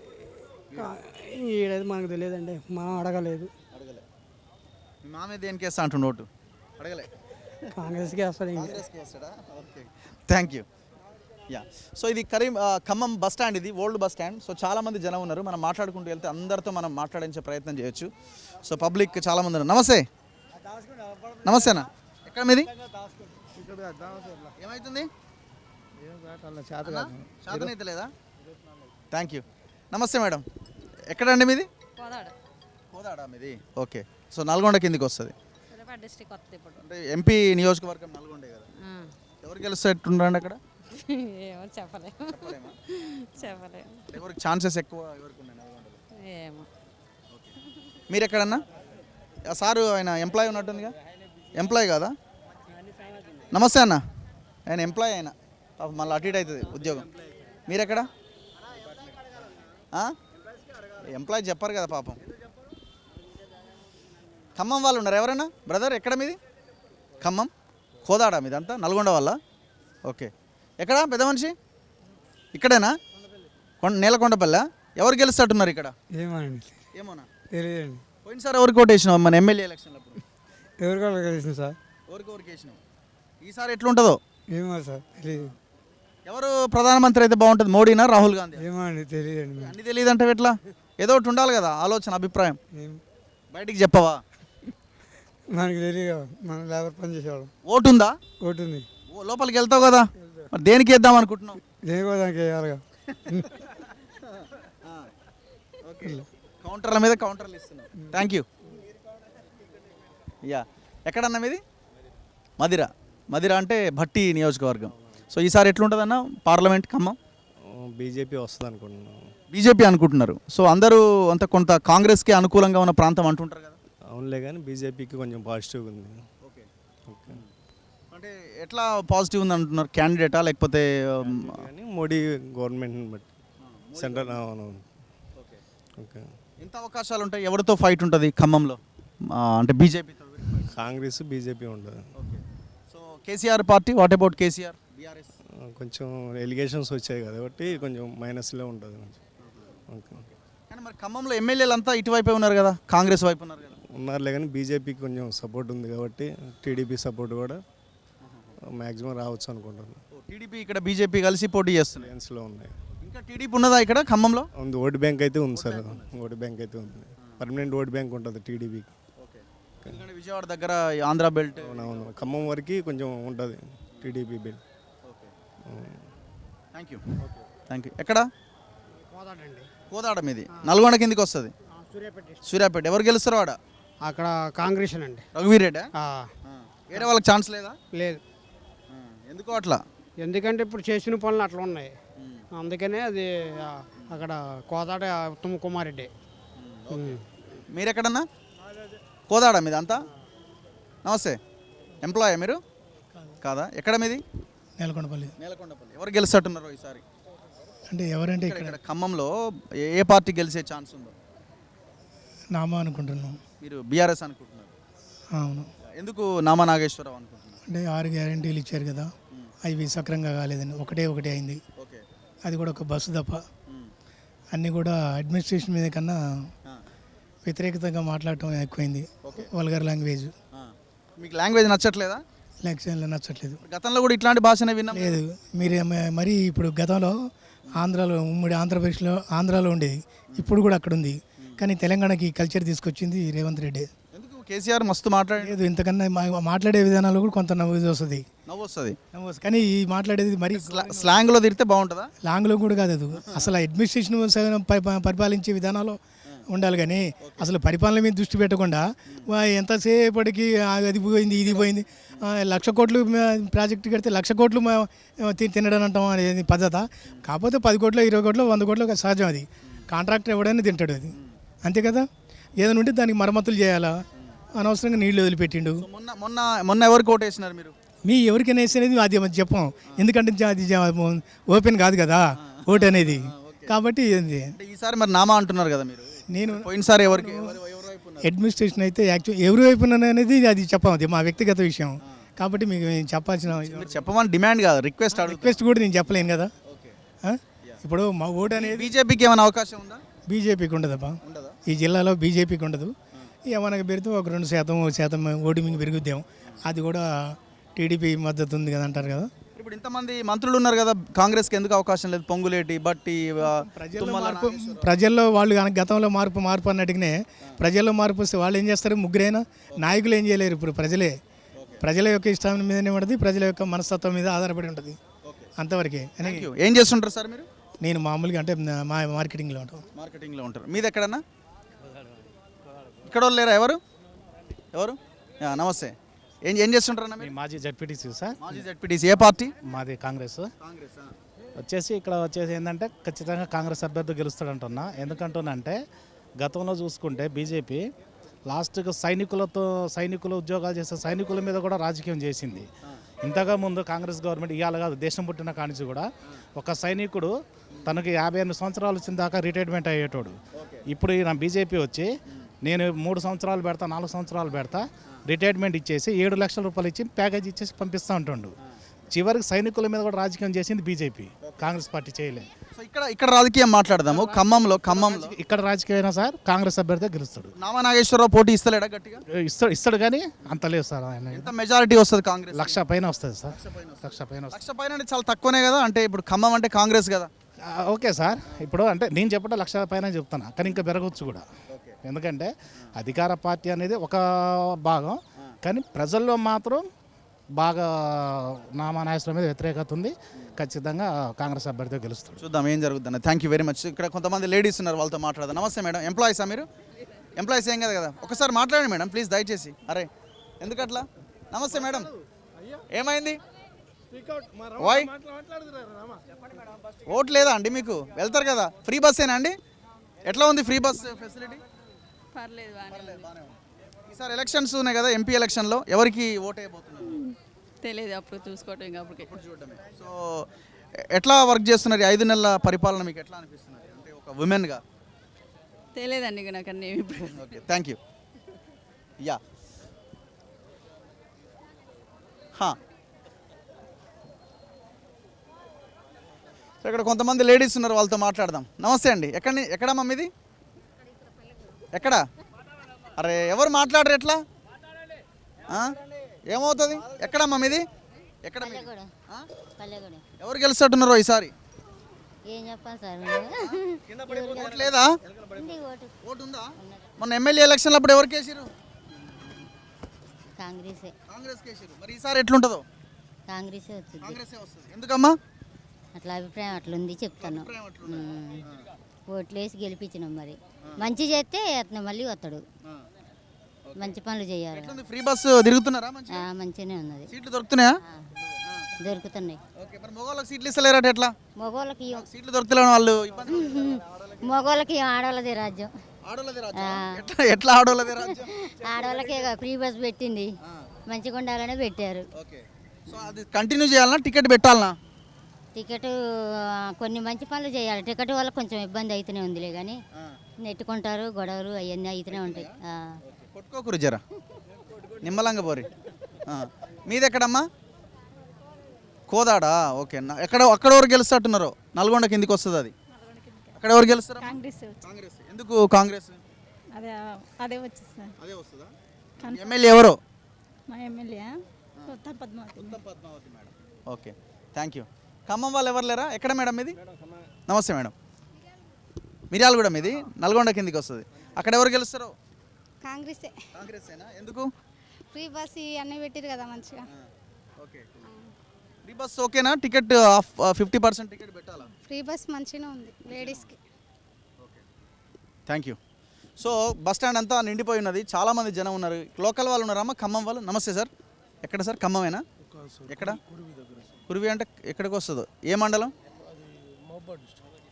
ఈడైతే మనకు తెలియదండి, మనం అడగలేదు. మీ మామే దేనికి వేస్తా అంటుండు ఓటు? అడగలే. కాంగ్రెస్కి వేస్తాడు. Okay, thank you. Yeah. So ఇది ఖమ్మం బస్ స్టాండ్, ఇది ఓల్డ్ బస్ స్టాండ్. సో చాలామంది జనం ఉన్నారు, మనం మాట్లాడుకుంటూ వెళ్తే అందరితో మనం మాట్లాడించే ప్రయత్నం చేయొచ్చు. సో పబ్లిక్ చాలామంది ఉన్నారు. నమస్తే. నమస్తేనా. ఎక్కడ మీది? ఏమవుతుంది? శాతనైతే లేదా? Thank you. నమస్తే మేడం. ఎక్కడండి మీది? కోదాడ మీది. ఓకే. సో నల్గొండ కిందికి వస్తుంది అంటే ఎంపీ నియోజకవర్గం నల్గొండే కదా. ఎవరు గెలుస్తారండి అక్కడ? చెప్పలేము. ఎవరికి ఛాన్సెస్ ఎక్కువ ఎవరికి ఉన్నాయి నల్గొండలో? మీరు ఎక్కడన్నా? సారు ఆయన ఎంప్లాయీ ఉన్నట్టుందిగా. ఎంప్లాయీ కాదా? నమస్తే అన్న. ఆయన ఎంప్లాయీ, ఆయన మళ్ళీ అటు ఇటు అవుతుంది ఉద్యోగం. మీరెక్కడ? ఎంప్లాయీ చెప్పారు కదా పాపం. ఖమ్మం వాళ్ళు ఉన్నారు ఎవరైనా బ్రదర్? ఎక్కడ మీది? ఖమ్మం కోదాడ మీదంతా నల్గొండ వల్ల? ఓకే. ఎక్కడ పెద్ద మనిషి? ఇక్కడేనా? నేలకొండపల్లె. ఎవరు గెలుస్తున్నారు ఇక్కడ? ఏమోనా తెలియదండి. పోయినసారి ఎవరికి ఓటేసినావు మన ఎమ్మెల్యే ఎలక్షన్లో? ఎవరికాళ్ళు కలిసింది సార్? ఎవరికి వేసినావు? ఈసారి ఎట్లుంటుందో ఏమో సార్ తెలియదు. ఎవరు ప్రధానమంత్రి అయితే బాగుంటుంది, మోడీనా రాహుల్ గాంధీ? ఏమో అండి తెలియదండి. అన్ని తెలియదు అంటే ఎట్లా? ఏదో ఒకటి ఉండాలి కదా ఆలోచన, అభిప్రాయం. బయటికి చెప్పవా? మనకి తెలియదు, మనం లేబర్ పని చేసేవాళ్ళం. ఓటు ఉందా? ఓటు ఉంది. లోపలికి వెళ్తావు కదా, మరి దేనికి వేద్దాం అనుకుంటున్నావు? దేనికో దానికి వేయాలిగా. కౌంటర్ల మీద కౌంటర్లు ఇస్తున్నావు. Thank you. యా, ఎక్కడన్నా మీది? మదిర. మదిర అంటే భట్టి నియోజకవర్గం. సో ఈసారి ఎట్లుంటుందన్న పార్లమెంట్ ఖమ్మం? బీజేపీ వస్తుంది అనుకుంటున్నాను. బీజేపీ అనుకుంటున్నారు. సో అందరూ అంత కొంత కాంగ్రెస్కి అనుకూలంగా ఉన్న ప్రాంతం అంటుంటారు కదా. అవునులే కానీ బీజేపీకి కొంచెం పాజిటివ్గా ఉంది. ఓకే. అంటే ఎట్లా పాజిటివ్ ఉంది అంటున్నారు? క్యాండిడేటా లేకపోతే కానీ మోడీ గవర్నమెంట్ని బట్టి సెంట్రల్. అవును. ఓకే. ఎంత అవకాశాలు ఉంటాయి? ఎవరితో ఫైట్ ఉంటుంది ఖమ్మంలో? అంటే బీజేపీతో? కాంగ్రెస్ బీజేపీ ఉంటుంది. Okay. So KCR party, what about KCR? BRS కొంచెం ఎలిగేషన్స్ వచ్చాయి కాబట్టి కొంచెం మైనస్లో ఉంటుంది. ఓకే. కానీ మరి ఖమ్మంలో ఎమ్మెల్యేలు అంతా ఇటువైపే ఉన్నారు కదా, కాంగ్రెస్ వైపు ఉన్నారు కదా. ఉన్నారులే కానీ బీజేపీకి కొంచెం సపోర్ట్ ఉంది కాబట్టి టీడీపీ సపోర్ట్ కూడా మ్యాక్సిమం రావచ్చు అనుకుంటాను. టీడీపీ ఇక్కడ బీజేపీ కలిసి పోటీ చేస్తున్నాయి. లయన్స్లో ఉన్నాయి. ఇంకా టీడీపీ ఉన్నదా ఇక్కడ ఖమ్మంలో? ఉంది, ఓటు బ్యాంక్ అయితే ఉంది సార్. ఓటు బ్యాంక్ అయితే ఉంది, పర్మనెంట్ ఓటు బ్యాంక్ ఉంటుంది టీడీపీకి. ఎందుకంటే విజయవాడ దగ్గర ఆంధ్ర బెల్ట్. అవునవును, ఖమ్మం వరకు కొంచెం ఉంటుంది TDP belt. Thank you. Thank you. ఎక్కడ? కోదాడ మీది. నల్గొండ కిందికి వస్తుంది. సూర్యాపేట. ఎవరు గెలుస్తారు వాడ? అక్కడ కాంగ్రెస్ అండి. రఘువీర్ రెడ్డి. వేరే వాళ్ళకి ఛాన్స్ లేదా? లేదు. ఎందుకో అట్లా? ఎందుకంటే ఇప్పుడు చేసిన పనులు అట్లా ఉన్నాయి, అందుకనే అది అక్కడ కోదాడ ఉత్తమ్ కుమార్ రెడ్డి. మీరు ఎక్కడన్నా? కోదాడ మీద అంతా? నమస్తే. ఎంప్లాయా మీరు? కాదా. ఎక్కడ మీది? నేలకొండపల్లి. నేలకొండపల్లి. ఎవరు గెలుస్తున్నారు ఈసారి? అంటే ఎవరంటే ఇక్కడ ఖమ్మంలో ఏ పార్టీ గెలిచే ఛాన్స్ ఉందో? నామా అనుకుంటున్నాం. మీరు బీఆర్ఎస్ అనుకుంటున్నారు? అవును. ఎందుకు నామా నాగేశ్వరరావు అనుకుంటున్నారు? అంటే 6 గ్యారెంటీలు ఇచ్చారు కదా, అవి సక్రంగా కాలేదని ఒకటే అయింది. అది కూడా ఒక బస్సు తప్ప. అన్నీ కూడా అడ్మినిస్ట్రేషన్ మీద కన్నా వ్యతిరేకతంగా మాట్లాడటం ఎక్కువైంది. Vulgar language. మీకు లాంగ్వేజ్ నచ్చట్లేదా? లక్ష్యంలో నచ్చట్లేదు. గతంలో కూడా ఇట్లాంటి భాషనే విన్నాం. లేదు, మీరు మరి ఇప్పుడు గతంలో ఆంధ్రాలో, ఉమ్మడి ఆంధ్రప్రదేశ్లో ఆంధ్రాలో ఉండేది, ఇప్పుడు కూడా అక్కడ ఉంది. కానీ తెలంగాణకి కల్చర్ తీసుకొచ్చింది రేవంత్ రెడ్డి. ఎందుకు? కేసీఆర్ మస్తు మాట్లాడలేదు. ఇంతకన్నా మాట్లాడే విధానాలు కూడా కొంత నవ్వు వస్తుంది. కానీ ఈ మాట్లాడేది మరి స్లాంగ్లో తిరిగితే బాగుంటుందా? లాంగ్లో కూడా కాదు, అది అసలు అడ్మినిస్ట్రేషన్ పరిపాలించే విధానాలు ఉండాలి. కానీ అసలు పరిపాలన మీద దృష్టి పెట్టకుండా ఎంతసేపటికి అది పోయింది ఇది పోయింది, 1,00,000 కోట్లు ప్రాజెక్టు కడితే 1,00,000 కోట్లు తినడం అంటాం అనేది పద్ధత. కాకపోతే 10 కోట్లు 20 కోట్లు 100 కోట్లు సహజం. అది కాంట్రాక్టర్ ఎవడైనా తింటాడు, అది అంతే కదా. ఏదైనా ఉంటే దానికి మరమ్మతులు చేయాలా, అనవసరంగా నీళ్లు వదిలిపెట్టిండు. మొన్న ఎవరికి ఓటేసినారు మీరు? మీ ఎవరికైనా వేసేది అది చెప్పం, ఎందుకంటే అది ఓపెన్ కాదు కదా ఓటు అనేది. కాబట్టి ఈసారి మరి నామా అంటున్నారు కదా మీరు. నేను పోయినసారి ఎవరికి? అడ్మినిస్ట్రేషన్ అయితే యాక్చువల్ ఎవరి వైపు అనేది అది చెప్పం, అది మా వ్యక్తిగత విషయం. కాబట్టి మీకు చెప్పాల్సిన చెప్పమని డిమాండ్ కాదు, రిక్వెస్ట్ కూడా నేను చెప్పలేను కదా. ఇప్పుడు మా ఓటు అనేది బీజేపీకి ఏమైనా అవకాశం ఉందా? బీజేపీకి ఉండదబ్బా, ఈ జిల్లాలో బీజేపీకి ఉండదు. ఏమనగా పెడితే ఒక 2% ఓటింగ్ పెరుగుద్దాం, అది కూడా టీడీపీ మద్దతు ఉంది కదా అంటారు కదా. ఇప్పుడు ఇంతమంది మంత్రులు ఉన్నారు కదా, కాంగ్రెస్కి ఎందుకు అవకాశం లేదు? పొంగులేటి, బట్టి, ప్రజల్లో వాళ్ళు కనుక గతంలో మార్పు అన్నట్టుగానే ప్రజల్లో మార్పు వస్తే వాళ్ళు ఏం చేస్తారు? ముగ్గురైనా నాయకులు ఏం చేయలేరు. ఇప్పుడు ప్రజల యొక్క ఇష్టం మీదనే ఉంటుంది, ప్రజల యొక్క మనస్తత్వం మీద ఆధారపడి ఉంటుంది, అంతవరకే. ఏం చేస్తుంటారు సార్ మీరు? నేను మామూలుగా అంటే మా మార్కెటింగ్లో ఉంటారు. మీది ఎక్కడన్నా? ఇక్కడ వాళ్ళు లేరా? ఎవరు? నమస్తే. ఏం చేస్తుంటారన్నా? మాజీ జడ్పీటీసీ సార్. మాజీ జడ్పీటీసీ. ఏ పార్టీ? మాది కాంగ్రెస్. ఇక్కడ ఏంటంటే ఖచ్చితంగా కాంగ్రెస్ అభ్యర్థి గెలుస్తాడంటున్నా. ఎందుకంటున్నా గతంలో చూసుకుంటే బీజేపీ లాస్ట్గా సైనికులు ఉద్యోగాలు చేసే సైనికుల మీద కూడా రాజకీయం చేసింది. ఇంతగా ముందు కాంగ్రెస్ గవర్నమెంట్ ఇవాళ కాదు, దేశం పుట్టిన కానించి కూడా ఒక సైనికుడు తనకి 58 సంవత్సరాలు వచ్చిన దాకా రిటైర్మెంట్ అయ్యేటోడు. ఇప్పుడు ఈయన బీజేపీ వచ్చి నేను 3 సంవత్సరాలు పెడతా 4 సంవత్సరాలు పెడతా రిటైర్మెంట్ ఇచ్చేసి 7 లక్షల రూపాయలు ఇచ్చి ప్యాకేజ్ ఇచ్చేసి పంపిస్తూ ఉంటుండు. చివరికి సైనికుల మీద కూడా రాజకీయం చేసింది బీజేపీ, కాంగ్రెస్ పార్టీ చేయలేదు. సో ఇక్కడ రాజకీయం మాట్లాడదాము. ఖమ్మంలో ఇక్కడ రాజకీయం అయినా సార్ కాంగ్రెస్ అభ్యర్థి గెలుస్తాడు. నామా నాగేశ్వరరావు పోటీ ఇస్తలేడా గట్టిగా? ఇస్తాడు కానీ అంత లేదు సార్. ఆయన ఎంత మెజారిటీ వస్తుంది కాంగ్రెస్? 1,00,000 పైన వస్తుంది సార్. 1,00,000 పైన వస్తుంది. 1,00,000 పైన అంటే చాలా తక్కువనే కదా. అంటే ఇప్పుడు ఖమ్మం అంటే కాంగ్రెస్ కదా. ఓకే సార్, ఇప్పుడు అంటే నేను చెప్పడం 1,00,000 పైన చెప్తాను, కానీ ఇంకా పెరగవచ్చు కూడా. ఎందుకంటే అధికార పార్టీ అనేది ఒక భాగం, కానీ ప్రజల్లో మాత్రం బాగా నామానాయకుల మీద వ్యతిరేకత ఉంది. ఖచ్చితంగా కాంగ్రెస్ అభ్యర్థి గెలుస్తాడు. చూద్దాం ఏం జరుగుతుంది. Thank you very much. ఇక్కడ కొంతమంది లేడీస్ ఉన్నారు, వాళ్ళతో మాట్లాడదాం. నమస్తే మేడం. ఎంప్లాయీసా మీరు? ఎంప్లాయీస్ ఏం కదా. ఒకసారి మాట్లాడండి మేడం ప్లీజ్, దయచేసి. అరే ఎందుకట్లా? నమస్తే మేడం, ఏమైంది? వై ఓట్ లేదా అండి మీకు? వెళ్తారు కదా. ఫ్రీ బస్సేనా అండి? ఎట్లా ఉంది ఫ్రీ బస్ ఫెసిలిటీ? ఈసారి ఎలక్షన్స్ ఉన్నాయి కదా, ఎంపీ ఎలక్షన్లో ఎవరికి ఓట్ అయిపోతున్నారు తెలియదు, అప్పుడు చూసుకోవటం ఇంకా అప్పుడు చూడటమే. సో ఎట్లా వర్క్ చేస్తున్నారు? ఈ 5 నెలల పరిపాలన మీకు ఎట్లా అనిపిస్తున్నారు అంటే ఒక ఉమెన్గా? తెలియదండి ఇక నాకు అన్నీ ఇప్పుడు. Okay thank you. యా ఇక్కడ కొంతమంది లేడీస్ ఉన్నారు, వాళ్ళతో మాట్లాడదాం. నమస్తే అండి. ఎక్కడమ్మా మీది? ఎక్కడ? అరే ఎవరు మాట్లాడరు ఎట్లా? ఏమవుతుంది? ఎక్కడమ్మా మీది? ఎక్కడ? ఎవరు గెలుస్తున్నారు ఈసారి? ఏం చెప్పాలి సార్? ఓటు లేదా? ఓటు ఉందా? మొన్న ఎమ్మెల్యే ఎలక్షన్లు అప్పుడు ఎవరికి వేసారు? కాంగ్రెస్ కేసారు. మరి ఈసారి ఎట్లుంటుందో? కాంగ్రెసే వచ్చింది. కాంగ్రెసే వస్తుంది. ఎందుకమ్మా అట్లా అభిప్రాయం అట్లుంది చెప్తాను. ఓట్లు వేసి గెలిపించినాం, మరి మంచి చేస్తే అతను మళ్ళీ వస్తాడు. మంచి పనులు చేయాలి. ఫ్రీ బస్ తిరుగుతున్నారా? మంచిగానే ఉన్నది. సీట్లు దొరుకుతున్నాయా? దొరుకుతున్నాయి. మగవాళ్ళకి సీట్లు ఇస్తలేరట. ఎట్లా? మగవాళ్ళకి సీట్లు దొరుకుతలేని వాళ్ళు మగవాళ్ళకి ఆడవాళ్ళదే రాజ్యం. ఎట్లా ఆడవాళ్ళదే రాజ్యం? ఆడవాళ్ళకే ఫ్రీ బస్ పెట్టింది, మంచిగా ఉండాలనే పెట్టారు. సో అది కంటిన్యూ చేయాలన్నా టికెట్ పెట్టాలనా? టికెట్ కొన్ని మంచి పనులు చేయాలి. టికెట్ వల్ల కొంచెం ఇబ్బంది అయితేనే ఉందిలే, కానీ నెట్టుకుంటారు, గొడవలు అవన్నీ అయితేనే ఉంటాయి. కొట్టుకోకూరు జరా నిమ్మలంగా పోరి. మీది ఎక్కడమ్మా? కోదాడా? ఓకే. అక్కడ ఎవరు గెలుస్తున్నారు? నల్గొండ కిందికి వస్తుంది అది. అక్కడ ఎవరు గెలుస్తారు? కాంగ్రెస్. ఎందుకు కాంగ్రెస్? అదే వచ్చింది. అదే వస్తుందా? ఎమ్మెల్యే ఎవరు? మా MLA Uttam Padmavathi madam. Okay thank you. Khammam వాళ్ళు ఎవరు లేరా? ఎక్కడ మేడం మీది? నమస్తే మేడం. మిర్యాలగూడ మీది, నల్గొండ కిందికి వస్తుంది. అక్కడ ఎవరు గెలుస్తారు? కాంగ్రెసేనా? ఎందుకు? ఫ్రీ బస్ అన్నీ పెట్టారు కదా మంచిగా. ఓకే. ఫ్రీ బస్ ఓకేనా? టికెట్ 50% టికెట్ పెట్టాలా? ఫ్రీ బస్ మంచిగా ఉంది లేడీస్కి. Thank you. So bus stand అంతా నిండిపోయి ఉన్నది, చాలామంది జనం ఉన్నారు. లోకల్ వాళ్ళు ఉన్నారమ్మా? ఖమ్మం వాళ్ళు. నమస్తే సార్. ఎక్కడ సార్? ఖమ్మమేనా? ఎక్కడ? కురివి అంటే ఎక్కడికి వస్తుందో? ఏ మండలం?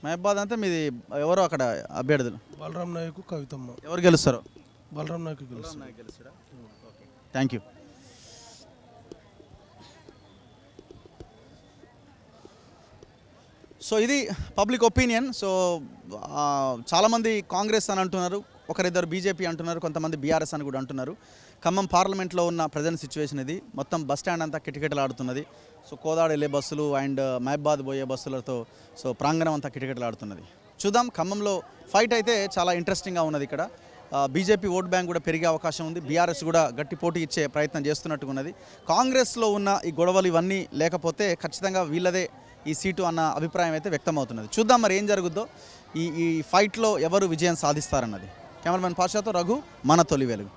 మహబాద్. అంతా మీది ఎవరో అక్కడ అభ్యర్థులు? బలరాం నాయక్, కవితమ్మ. ఎవరు గెలుస్తారు? బలరాం నాయక్ గెలుస్తారా? Thank you. సో ఇది పబ్లిక్ ఒపీనియన్. సో చాలామంది కాంగ్రెస్ అని అంటున్నారు, ఒకరిద్దరు బీజేపీ అంటున్నారు, కొంతమంది బీఆర్ఎస్ అని కూడా అంటున్నారు. ఖమ్మం పార్లమెంట్లో ఉన్న ప్రజెంట్ సిచ్యువేషన్ ఇది. మొత్తం బస్ స్టాండ్ అంతా కిటకిటలాడుతున్నది. సో కోదాడ వెళ్ళే బస్సులు అండ్ మహబాద్ పోయే బస్సులతో సో ప్రాంగణం అంతా కిటకిటలాడుతున్నది. చూద్దాం. ఖమ్మంలో ఫైట్ అయితే చాలా ఇంట్రెస్టింగ్గా ఉన్నది. ఇక్కడ బీజేపీ ఓట్ బ్యాంక్ కూడా పెరిగే అవకాశం ఉంది. బీఆర్ఎస్ కూడా గట్టి పోటీ ఇచ్చే ప్రయత్నం చేస్తున్నట్టుగా ఉన్నది. కాంగ్రెస్లో ఉన్న ఈ గొడవలు ఇవన్నీ లేకపోతే ఖచ్చితంగా వీళ్ళదే ఈ సీటు అన్న అభిప్రాయం అయితే వ్యక్తమవుతున్నది. చూద్దాం మరి ఏం జరుగుద్దో, ఈ ఫైట్లో ఎవరు విజయం సాధిస్తారన్నది. కెమెరామెన్ పాషాతో రఘు, మన తొలి వెలుగు.